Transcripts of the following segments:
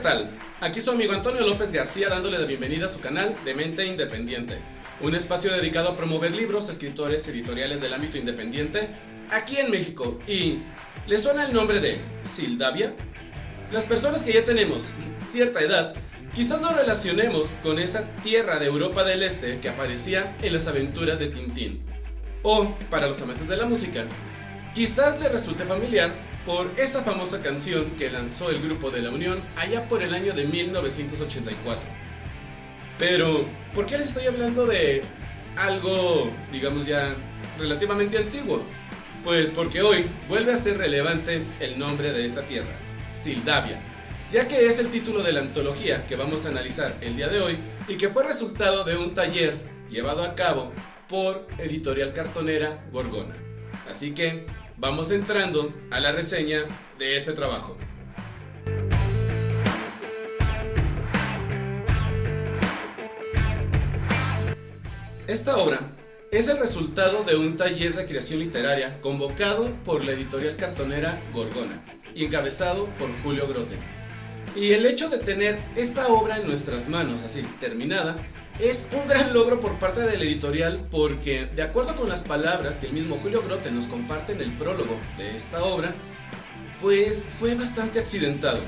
tal? Aquí su amigo Antonio López García dándole la bienvenida a su canal de Mente Independiente, un espacio dedicado a promover libros, escritores, editoriales del ámbito independiente aquí en México. ¿Y le suena el nombre de Sildavia? Las personas que ya tenemos cierta edad quizás nos relacionemos con esa tierra de Europa del Este que aparecía en las aventuras de Tintín. O, para los amantes de la música, quizás le resulte familiar por esa famosa canción que lanzó el Grupo de la Unión allá por el año de 1984. Pero, ¿por qué les estoy hablando de algo, digamos ya, relativamente antiguo? Pues porque hoy vuelve a ser relevante el nombre de esta tierra, Sildavia, ya que es el título de la antología que vamos a analizar el día de hoy y que fue resultado de un taller llevado a cabo por Editorial Cartonera Gorgona. Así que vamos entrando a la reseña de este trabajo. Esta obra es el resultado de un taller de creación literaria convocado por la Editorial Cartonera Gorgona y encabezado por Julio Grote. Y el hecho de tener esta obra en nuestras manos, así terminada, es un gran logro por parte de la editorial porque, de acuerdo con las palabras que el mismo Julio Grote nos comparte en el prólogo de esta obra, pues fue bastante accidentado.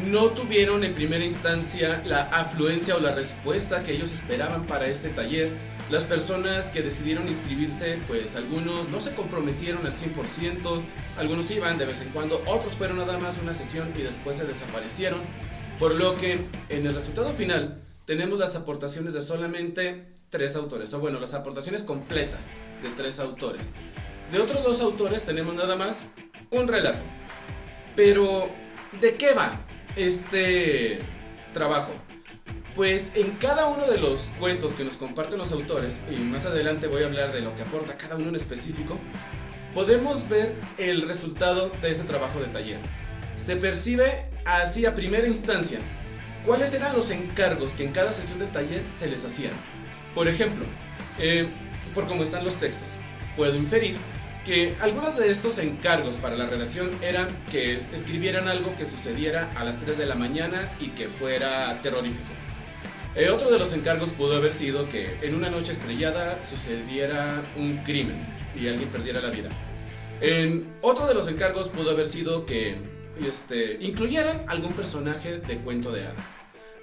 No tuvieron en primera instancia la afluencia o la respuesta que ellos esperaban para este taller. Las personas que decidieron inscribirse, pues algunos no se comprometieron al 100%, algunos iban de vez en cuando, otros fueron nada más una sesión y después se desaparecieron, por lo que en el resultado final tenemos las aportaciones de solamente 3 autores, o bueno, las aportaciones completas de 3 autores. De otros 2 autores tenemos nada más un relato. Pero, ¿de qué va este trabajo? Pues en cada uno de los cuentos que nos comparten los autores, y más adelante voy a hablar de lo que aporta cada uno en específico, podemos ver el resultado de ese trabajo de taller. Se percibe así a primera instancia cuáles eran los encargos que en cada sesión del taller se les hacían. Por ejemplo, por cómo están los textos, puedo inferir que algunos de estos encargos para la redacción eran que escribieran algo que sucediera a las 3 de la mañana y que fuera terrorífico. Otro de los encargos pudo haber sido que en una noche estrellada sucediera un crimen y alguien perdiera la vida. Otro de los encargos pudo haber sido que incluyeran algún personaje de cuento de hadas.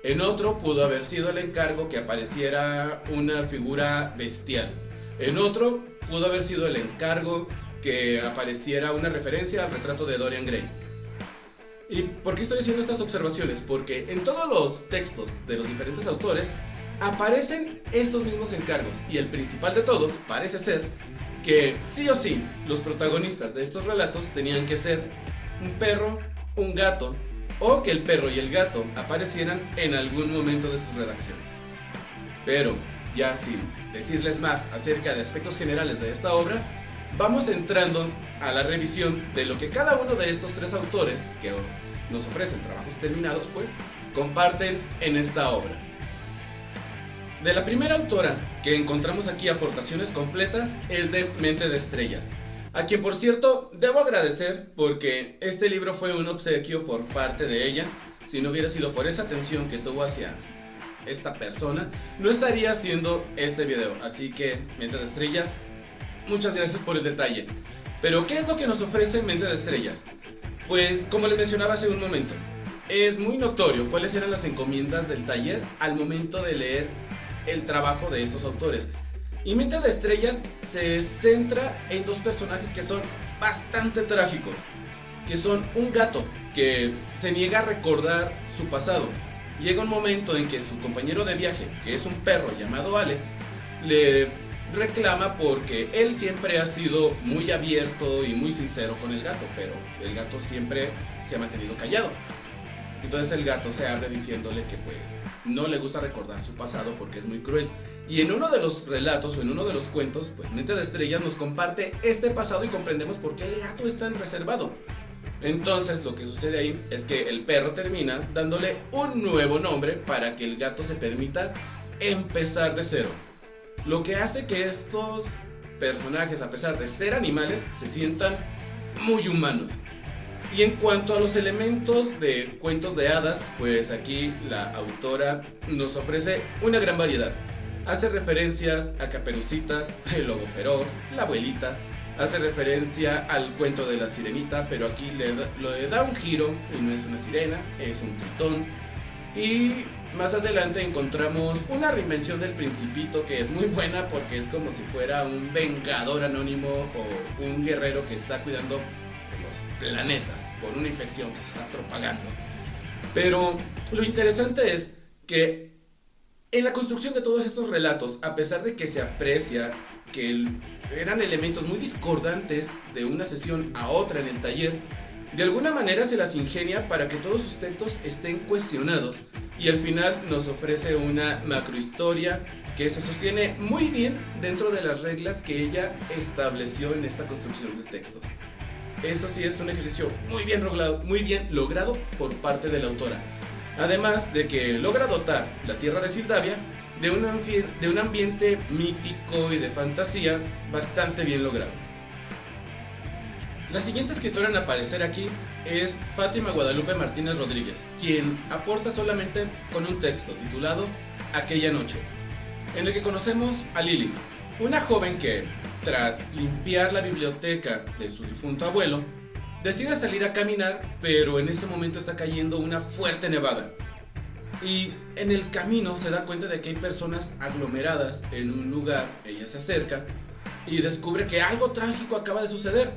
En otro pudo haber sido el encargo que apareciera una figura bestial. En otro pudo haber sido el encargo que apareciera una referencia al retrato de Dorian Gray. ¿Y por qué estoy haciendo estas observaciones? Porque en todos los textos de los diferentes autores aparecen estos mismos encargos, y el principal de todos parece ser que sí o sí los protagonistas de estos relatos tenían que ser un perro, un gato, o que el perro y el gato aparecieran en algún momento de sus redacciones. Pero ya sin decirles más acerca de aspectos generales de esta obra, vamos entrando a la revisión de lo que cada uno de estos 3 autores que nos ofrecen trabajos terminados, pues, comparten en esta obra. De la primera autora que encontramos aquí aportaciones completas es de Mente de Estrellas, a quien por cierto debo agradecer porque este libro fue un obsequio por parte de ella. Si no hubiera sido por esa atención que tuvo hacia esta persona, no estaría haciendo este video. Así que, Mente de Estrellas, muchas gracias por el detalle. Pero, ¿qué es lo que nos ofrece Mente de Estrellas? Pues, como les mencionaba hace un momento, es muy notorio cuáles eran las encomiendas del taller al momento de leer el trabajo de estos autores. Y Mente de Estrellas se centra en 2 personajes que son bastante trágicos, que son un gato que se niega a recordar su pasado. Llega un momento en que su compañero de viaje, que es un perro llamado Alex, le reclama porque él siempre ha sido muy abierto y muy sincero con el gato, pero el gato siempre se ha mantenido callado. Entonces el gato se abre diciéndole que pues no le gusta recordar su pasado porque es muy cruel. Y en uno de los relatos o en uno de los cuentos, pues Mente de Estrellas nos comparte este pasado y comprendemos por qué el gato es tan reservado. Entonces lo que sucede ahí es que el perro termina dándole un nuevo nombre para que el gato se permita empezar de cero. Lo que hace que estos personajes, a pesar de ser animales, se sientan muy humanos. Y en cuanto a los elementos de cuentos de hadas, pues aquí la autora nos ofrece una gran variedad. Hace referencias a Caperucita, el lobo feroz, la abuelita, hace referencia al cuento de la sirenita, pero aquí le da un giro y no es una sirena, es un tritón. Y más adelante encontramos una reinvención del Principito que es muy buena porque es como si fuera un vengador anónimo o un guerrero que está cuidando los planetas por una infección que se está propagando. Pero lo interesante es que en la construcción de todos estos relatos, a pesar de que se aprecia que eran elementos muy discordantes de una sesión a otra en el taller, de alguna manera se las ingenia para que todos sus textos estén cohesionados y al final nos ofrece una macrohistoria que se sostiene muy bien dentro de las reglas que ella estableció en esta construcción de textos. Eso sí es un ejercicio muy bien logrado por parte de la autora. Además de que logra dotar la tierra de Sildavia de un ambiente mítico y de fantasía bastante bien logrado. La siguiente escritora en aparecer aquí es Fátima Guadalupe Martínez Rodríguez, quien aporta solamente con un texto titulado Aquella noche, en el que conocemos a Lily, una joven que, tras limpiar la biblioteca de su difunto abuelo, decide salir a caminar, pero en ese momento está cayendo una fuerte nevada. Y en el camino se da cuenta de que hay personas aglomeradas en un lugar. Ella se acerca y descubre que algo trágico acaba de suceder.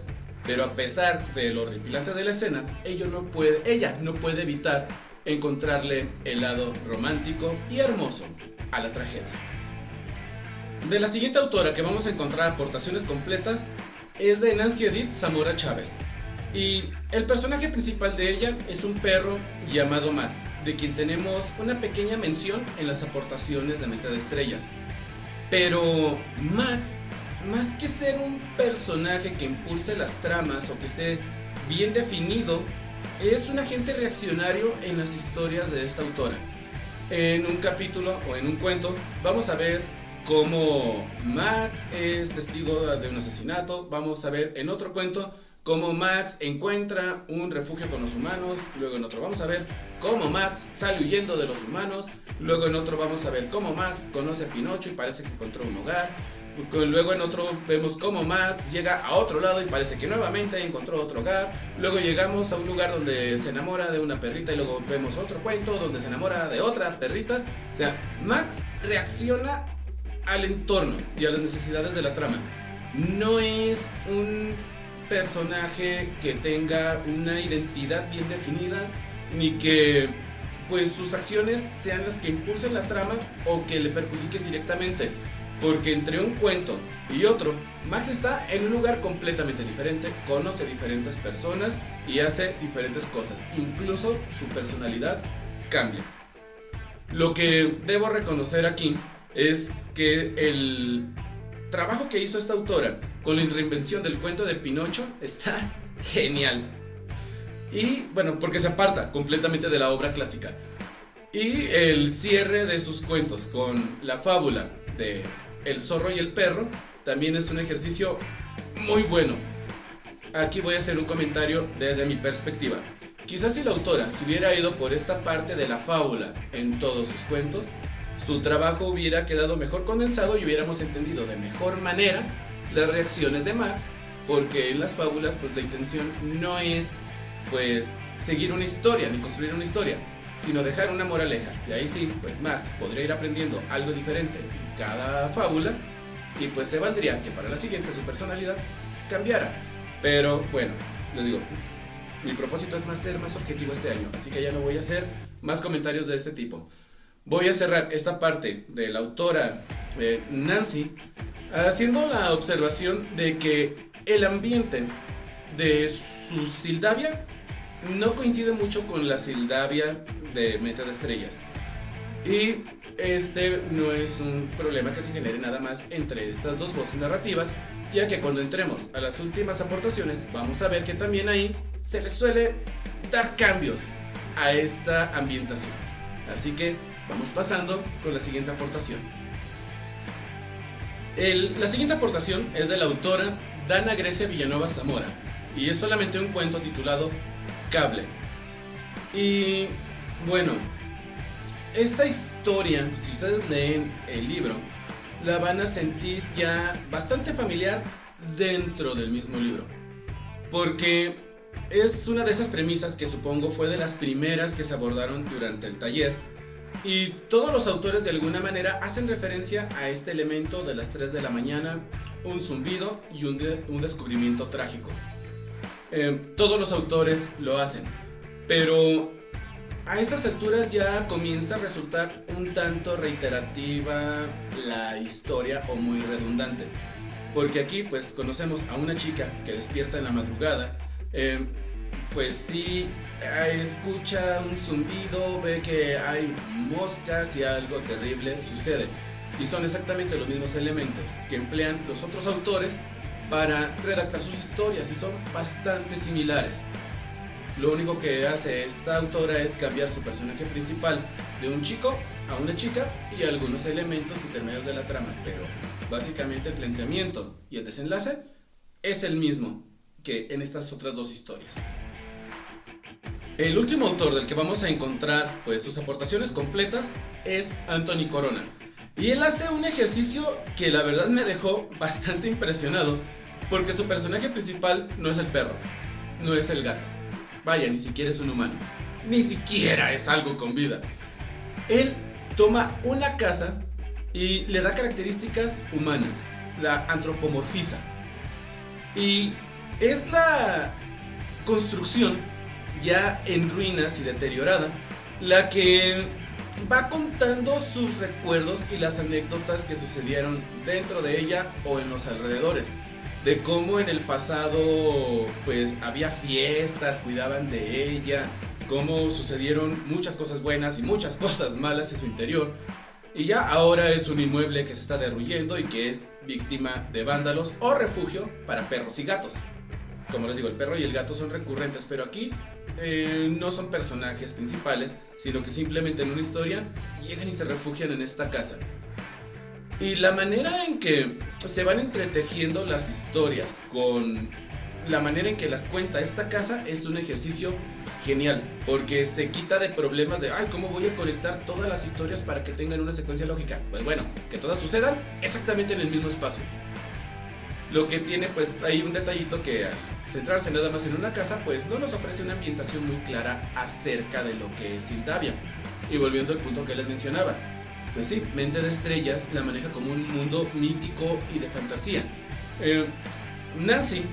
Pero a pesar de lo horripilante de la escena, ella no puede evitar encontrarle el lado romántico y hermoso a la tragedia. De la siguiente autora que vamos a encontrar aportaciones completas es de Nancy Edith Zamora Chávez. Y el personaje principal de ella es un perro llamado Max, de quien tenemos una pequeña mención en las aportaciones de Mente de Estrellas. Pero Max, más que ser un personaje que impulse las tramas o que esté bien definido, es un agente reaccionario en las historias de esta autora. En un capítulo o en un cuento vamos a ver cómo Max es testigo de un asesinato. Vamos a ver en otro cuento cómo Max encuentra un refugio con los humanos. Luego en otro vamos a ver cómo Max sale huyendo de los humanos. Luego en otro vamos a ver cómo Max conoce a Pinocho y parece que encontró un hogar. Luego en otro vemos cómo Max llega a otro lado y parece que nuevamente encontró otro hogar. Luego llegamos a un lugar donde se enamora de una perrita y luego vemos otro cuento donde se enamora de otra perrita. O sea, Max reacciona al entorno y a las necesidades de la trama. No es un personaje que tenga una identidad bien definida, ni que pues sus acciones sean las que impulsen la trama o que le perjudiquen directamente, porque entre un cuento y otro, Max está en un lugar completamente diferente, conoce diferentes personas y hace diferentes cosas, incluso su personalidad cambia. Lo que debo reconocer aquí es que el trabajo que hizo esta autora con la reinvención del cuento de Pinocho está genial. Y bueno, porque se aparta completamente de la obra clásica. Y el cierre de sus cuentos con la fábula de El zorro y el perro también es un ejercicio muy bueno. Aquí voy a hacer un comentario desde mi perspectiva. Quizás si la autora se hubiera ido por esta parte de la fábula en todos sus cuentos, su trabajo hubiera quedado mejor condensado y hubiéramos entendido de mejor manera las reacciones de Max, porque en las fábulas pues la intención no es pues seguir una historia ni construir una historia, sino dejar una moraleja. Y ahí sí, pues Max podría ir aprendiendo algo diferente en cada fábula y pues se valdría que para la siguiente su personalidad cambiara. Pero bueno, les digo, mi propósito es ser más objetivo este año, así que ya no voy a hacer más comentarios de este tipo. Voy a cerrar esta parte de la autora Nancy haciendo la observación de que el ambiente de su Sildavia no coincide mucho con la Sildavia de Mente de Estrellas. Y este no es un problema que se genere nada más entre estas dos voces narrativas, ya que cuando entremos a las últimas aportaciones vamos a ver que también ahí se les suele dar cambios a esta ambientación. Así que vamos pasando con la siguiente aportación. La siguiente aportación es de la autora Dana Grecia Villanueva Zamora y es solamente un cuento titulado cable. Y bueno, esta historia, si ustedes leen el libro, la van a sentir ya bastante familiar dentro del mismo libro, porque es una de esas premisas que supongo fue de las primeras que se abordaron durante el taller, y todos los autores de alguna manera hacen referencia a este elemento de las 3 de la mañana, un zumbido y un descubrimiento trágico. Todos los autores lo hacen, pero a estas alturas ya comienza a resultar un tanto reiterativa la historia o muy redundante, porque aquí pues conocemos a una chica que despierta en la madrugada, pues sí, escucha un zumbido, ve que hay moscas y algo terrible sucede, y son exactamente los mismos elementos que emplean los otros autores para redactar sus historias y son bastante similares. Lo único que hace esta autora es cambiar su personaje principal de un chico a una chica y algunos elementos intermedios de la trama, pero básicamente el planteamiento y el desenlace es el mismo que en estas otras dos historias. El último autor del que vamos a encontrar pues sus aportaciones completas es Anthony Corona, y él hace un ejercicio que la verdad me dejó bastante impresionado, porque su personaje principal no es el perro, no es el gato. Vaya, ni siquiera es un humano. Ni siquiera es algo con vida. Él toma una casa y le da características humanas. La antropomorfiza. Y es la construcción ya en ruinas y deteriorada la que va contando sus recuerdos y las anécdotas que sucedieron dentro de ella o en los alrededores. De cómo en el pasado pues había fiestas, cuidaban de ella, cómo sucedieron muchas cosas buenas y muchas cosas malas en su interior, y ya ahora es un inmueble que se está derruyendo y que es víctima de vándalos o refugio para perros y gatos. Como les digo, el perro y el gato son recurrentes, pero aquí no son personajes principales, sino que simplemente en una historia llegan y se refugian en esta casa. Y la manera en que se van entretejiendo las historias con la manera en que las cuenta esta casa es un ejercicio genial, porque se quita de problemas de, ay, ¿cómo voy a conectar todas las historias para que tengan una secuencia lógica? Pues bueno, que todas sucedan exactamente en el mismo espacio. Lo que tiene pues hay un detallito que al centrarse nada más en una casa pues no nos ofrece una ambientación muy clara acerca de lo que es Sildavia. Y volviendo al punto que les mencionaba, pues sí, Mente de Estrellas la maneja como un mundo mítico y de fantasía. Nancy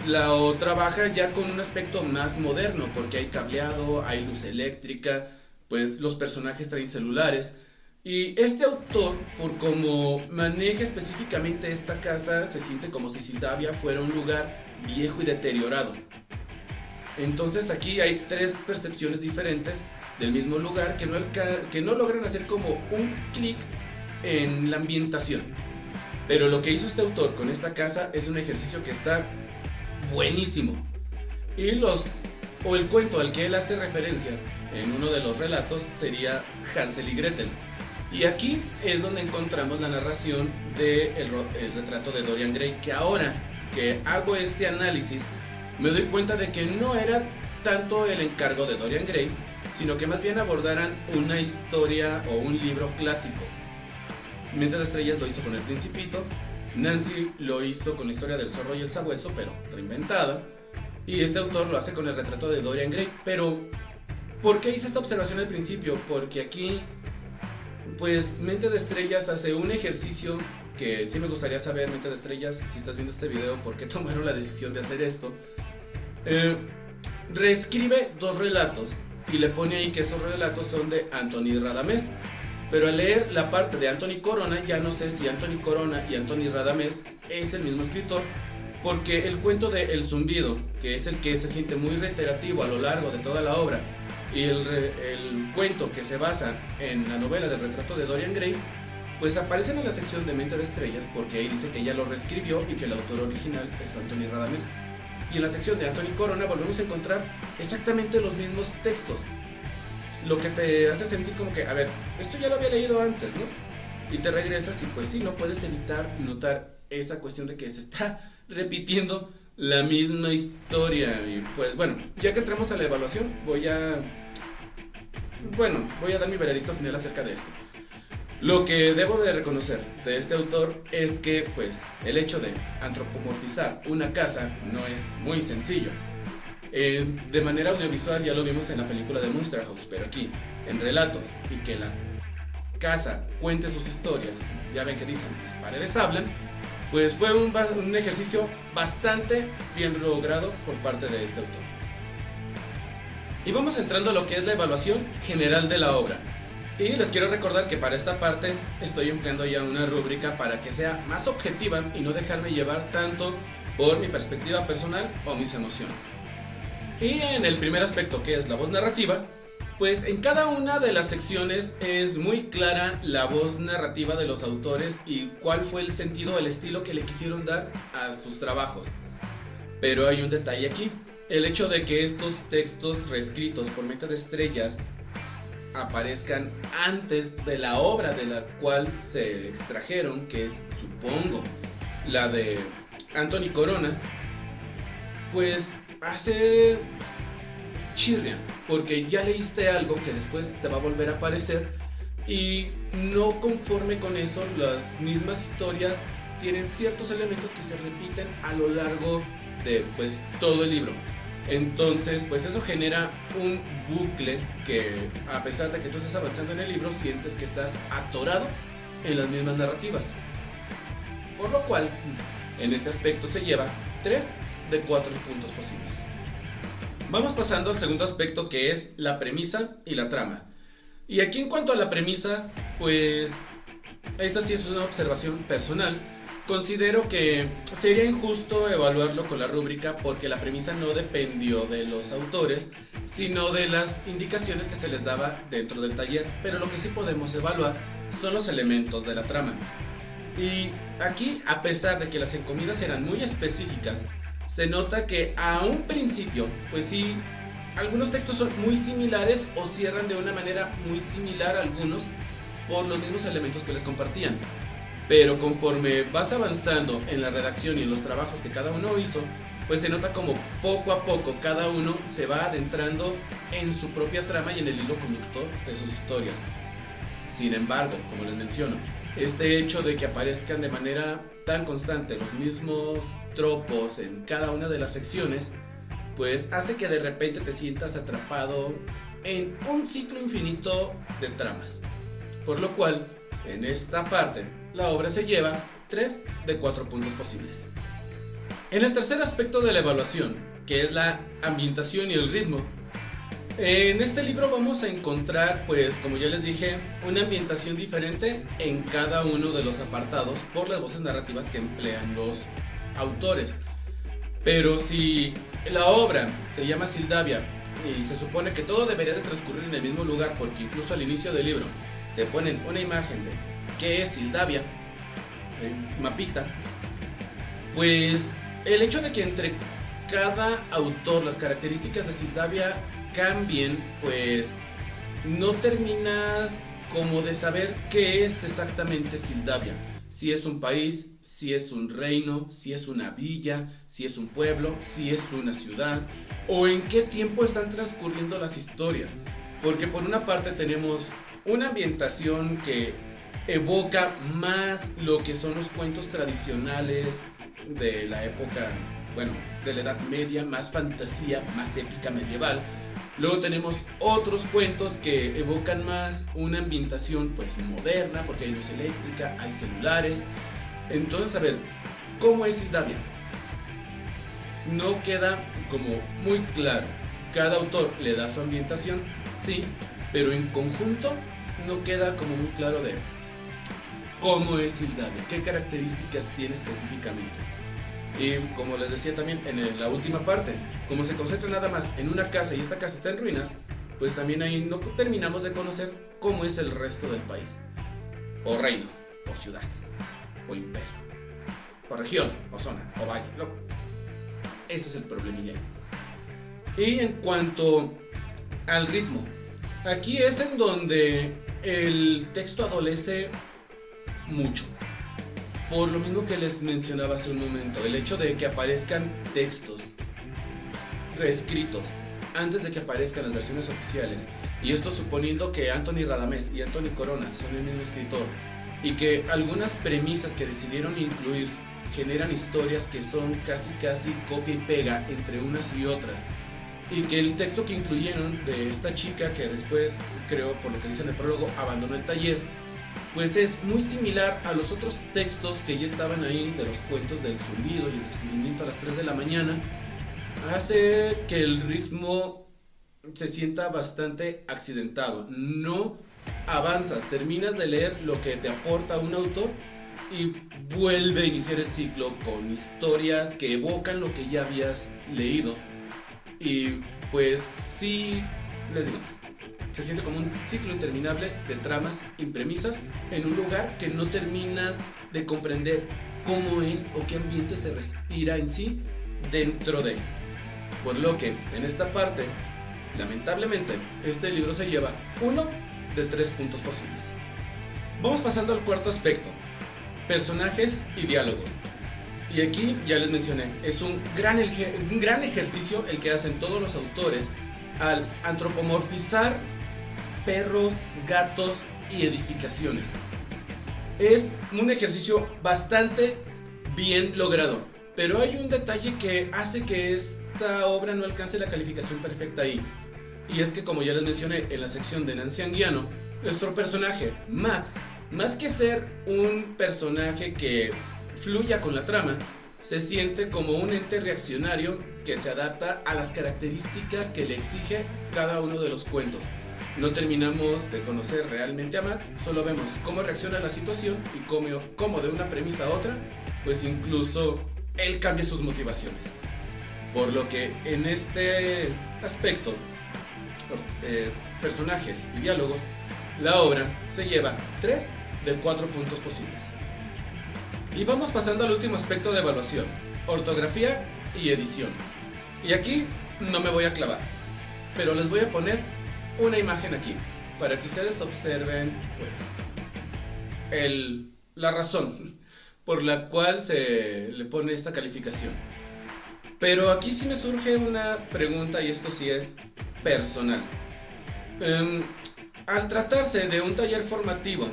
la trabaja ya con un aspecto más moderno, porque hay cableado, hay luz eléctrica, pues los personajes traen celulares. Y este autor, por cómo maneja específicamente esta casa, se siente como si Sildavia fuera un lugar viejo y deteriorado. Entonces aquí hay tres percepciones diferentes del mismo lugar que no logran hacer como un clic en la ambientación. Pero lo que hizo este autor con esta casa es un ejercicio que está buenísimo. Y el cuento al que él hace referencia en uno de los relatos sería Hansel y Gretel. Y aquí es donde encontramos la narración del retrato de Dorian Gray, que ahora que hago este análisis me doy cuenta de que no era tanto el encargo de Dorian Gray, sino que más bien abordaran una historia o un libro clásico. Mente de Estrellas lo hizo con El Principito, Nancy lo hizo con la historia del zorro y el sabueso, pero reinventada, y este autor lo hace con el retrato de Dorian Gray. Pero, ¿por qué hice esta observación al principio? Porque aquí, pues, Mente de Estrellas hace un ejercicio que sí me gustaría saber, Mente de Estrellas, si estás viendo este video, ¿por qué tomaron la decisión de hacer esto? Reescribe dos relatos y le pone ahí que esos relatos son de Anthony Radamés. Pero al leer la parte de Anthony Corona, ya no sé si Anthony Corona y Anthony Radamés es el mismo escritor, porque el cuento de El Zumbido, que es el que se siente muy reiterativo a lo largo de toda la obra, y el cuento que se basa en la novela del retrato de Dorian Gray, pues aparecen en la sección de Mente de Estrellas, porque ahí dice que ella lo reescribió y que el autor original es Anthony Radamés. Y en la sección de Anthony Corona volvemos a encontrar exactamente los mismos textos, lo que te hace sentir como que, a ver, esto ya lo había leído antes, ¿no? Y te regresas y pues sí, no puedes evitar notar esa cuestión de que se está repitiendo la misma historia. Y pues bueno, ya que entramos a la evaluación, voy a dar mi veredicto final acerca de esto. Lo que debo de reconocer de este autor es que pues el hecho de antropomorfizar una casa no es muy sencillo. De manera audiovisual ya lo vimos en la película de Monster House, pero aquí en relatos y que la casa cuente sus historias, ya ven que dicen las paredes hablan, pues fue un ejercicio bastante bien logrado por parte de este autor. Y vamos entrando a lo que es la evaluación general de la obra. Y les quiero recordar que para esta parte estoy empleando ya una rúbrica para que sea más objetiva y no dejarme llevar tanto por mi perspectiva personal o mis emociones. Y en el primer aspecto, que es la voz narrativa, pues en cada una de las secciones es muy clara la voz narrativa de los autores y cuál fue el sentido, el estilo que le quisieron dar a sus trabajos. Pero hay un detalle aquí, el hecho de que estos textos reescritos por Mente de Estrellas aparezcan antes de la obra de la cual se extrajeron, que es, supongo, la de Anthony Corona, pues hace chirria, porque ya leíste algo que después te va a volver a aparecer y no conforme con eso, las mismas historias tienen ciertos elementos que se repiten a lo largo de pues todo el libro. Entonces pues eso genera un bucle que, a pesar de que tú estés avanzando en el libro, sientes que estás atorado en las mismas narrativas, por lo cual en este aspecto se lleva 3 de 4 puntos posibles. Vamos pasando al segundo aspecto, que es la premisa y la trama. Y aquí, en cuanto a la premisa, pues esta sí es una observación personal. Considero que sería injusto evaluarlo con la rúbrica porque la premisa no dependió de los autores, sino de las indicaciones que se les daba dentro del taller. Pero lo que sí podemos evaluar son los elementos de la trama. Y aquí, a pesar de que las encomiendas eran muy específicas, se nota que a un principio, pues sí, algunos textos son muy similares o cierran de una manera muy similar a algunos por los mismos elementos que les compartían. Pero conforme vas avanzando en la redacción y en los trabajos que cada uno hizo, pues se nota como poco a poco cada uno se va adentrando en su propia trama y en el hilo conductor de sus historias. Sin embargo, como les menciono, este hecho de que aparezcan de manera tan constante los mismos tropos en cada una de las secciones, pues hace que de repente te sientas atrapado en un ciclo infinito de tramas. Por lo cual, en esta parte, la obra se lleva 3 de 4 puntos posibles. En el tercer aspecto de la evaluación, que es la ambientación y el ritmo, en este libro vamos a encontrar, pues como ya les dije, una ambientación diferente en cada uno de los apartados por las voces narrativas que emplean los autores. Pero si la obra se llama Sildavia y se supone que todo debería de transcurrir en el mismo lugar, porque incluso al inicio del libro te ponen una imagen de qué es Sildavia, mapita, pues el hecho de que entre cada autor las características de Sildavia cambien, pues no terminas como de saber qué es exactamente Sildavia. Si es un país, si es un reino, si es una villa, si es un pueblo, si es una ciudad, o en qué tiempo están transcurriendo las historias. Porque por una parte tenemos una ambientación que evoca más lo que son los cuentos tradicionales de la época, bueno, de la Edad Media, más fantasía, más épica medieval. Luego tenemos otros cuentos que evocan más una ambientación pues moderna, porque hay luz eléctrica, hay celulares. Entonces, a ver, ¿cómo es Sildavia? No queda como muy claro. Cada autor le da su ambientación, sí, pero en conjunto no queda como muy claro de cómo es Sildavia, qué características tiene específicamente. Y como les decía también en la última parte, como se concentra nada más en una casa y esta casa está en ruinas, pues también ahí no terminamos de conocer cómo es el resto del país, o reino, o ciudad, o imperio, o región, o zona, o valle. No. Ese es el problemilla. Y en cuanto al ritmo, aquí es en donde el texto adolece mucho. Por lo mismo que les mencionaba hace un momento, el hecho de que aparezcan textos reescritos antes de que aparezcan las versiones oficiales, y esto suponiendo que Anthony Radames y Anthony Corona son el mismo escritor, y que algunas premisas que decidieron incluir generan historias que son casi copia y pega entre unas y otras, y que el texto que incluyeron de esta chica que después, creo por lo que dice en el prólogo, abandonó el taller, pues es muy similar a los otros textos que ya estaban ahí, de los cuentos del zumbido y el descubrimiento a las 3 de la mañana. Hace que el ritmo se sienta bastante accidentado, no avanzas, terminas de leer lo que te aporta un autor y vuelve a iniciar el ciclo con historias que evocan lo que ya habías leído. Y pues sí, les digo, se siente como un ciclo interminable de tramas y premisas en un lugar que no terminas de comprender cómo es o qué ambiente se respira en sí dentro de. Por lo que en esta parte, lamentablemente, este libro se lleva 1 de 3 puntos posibles. Vamos pasando al cuarto aspecto: personajes y diálogos. Y aquí ya les mencioné, es un gran ejercicio el que hacen todos los autores al antropomorfizar perros, gatos y edificaciones. Es un ejercicio bastante bien logrado, pero hay un detalle que hace que esta obra no alcance la calificación perfecta ahí. Y es que, como ya les mencioné en la sección de Nancy Anguiano, nuestro personaje, Max, más que ser un personaje que fluya con la trama, se siente como un ente reaccionario que se adapta a las características que le exige cada uno de los cuentos. No terminamos de conocer realmente a Max, solo vemos cómo reacciona a la situación y cómo de una premisa a otra, pues incluso él cambia sus motivaciones. Por lo que en este aspecto, personajes y diálogos, la obra se lleva 3 de 4 puntos posibles. Y vamos pasando al último aspecto de evaluación: ortografía y edición. Y aquí no me voy a clavar, pero les voy a poner una imagen aquí para que ustedes observen pues la razón por la cual se le pone esta calificación. Pero aquí sí me surge una pregunta, y esto sí es personal. Al tratarse de un taller formativo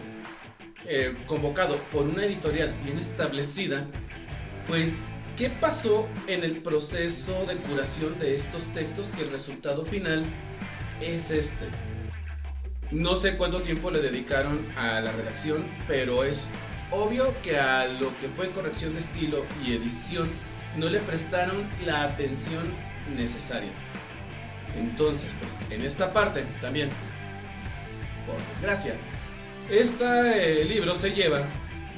convocado por una editorial bien establecida, pues ¿qué pasó en el proceso de curación de estos textos que el resultado final es este? No sé cuánto tiempo le dedicaron a la redacción, pero es obvio que a lo que fue corrección de estilo y edición no le prestaron la atención necesaria. Entonces, pues en esta parte también, por desgracia, este libro se lleva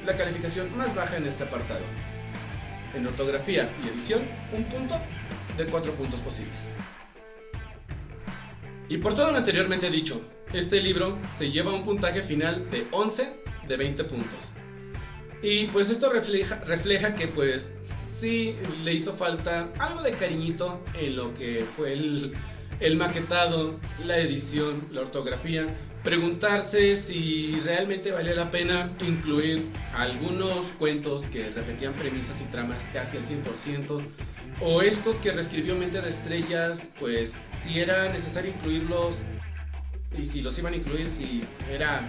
la calificación más baja en este apartado. En ortografía y edición, 1 punto de 4 puntos posibles. Y por todo lo anteriormente dicho, este libro se lleva un puntaje final de 11 de 20 puntos. Y pues esto refleja que pues sí le hizo falta algo de cariñito en lo que fue el maquetado, la edición, la ortografía. Preguntarse si realmente valía la pena incluir algunos cuentos que repetían premisas y tramas casi al 100%, o estos que reescribió Mente de Estrellas, pues si era necesario incluirlos, y si los iban a incluir, si era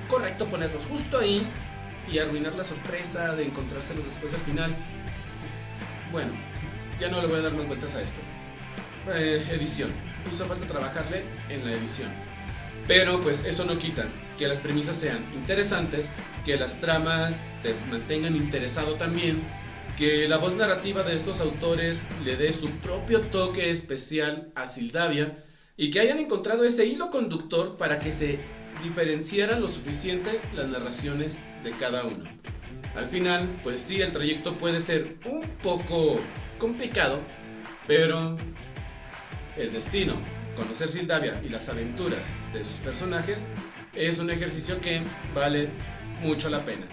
correcto ponerlos justo ahí y arruinar la sorpresa de encontrárselos después al final. Bueno, ya no le voy a dar más vueltas a esto. Edición, hizo falta trabajarle en la edición, pero pues eso no quita que las premisas sean interesantes, que las tramas te mantengan interesado también, que la voz narrativa de estos autores le dé su propio toque especial a Sildavia, y que hayan encontrado ese hilo conductor para que se diferenciaran lo suficiente las narraciones de cada uno. Al final, pues sí, el trayecto puede ser un poco complicado, pero el destino, conocer Sildavia y las aventuras de sus personajes, es un ejercicio que vale mucho la pena.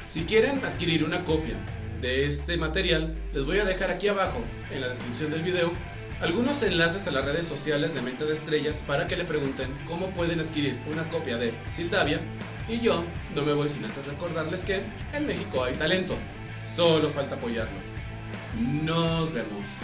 Si quieren adquirir una copia de este material, les voy a dejar aquí abajo en la descripción del video algunos enlaces a las redes sociales de Mente de Estrellas para que le pregunten cómo pueden adquirir una copia de Sildavia Y yo no me voy sin antes recordarles que en México hay talento, solo falta apoyarlo. Nos vemos.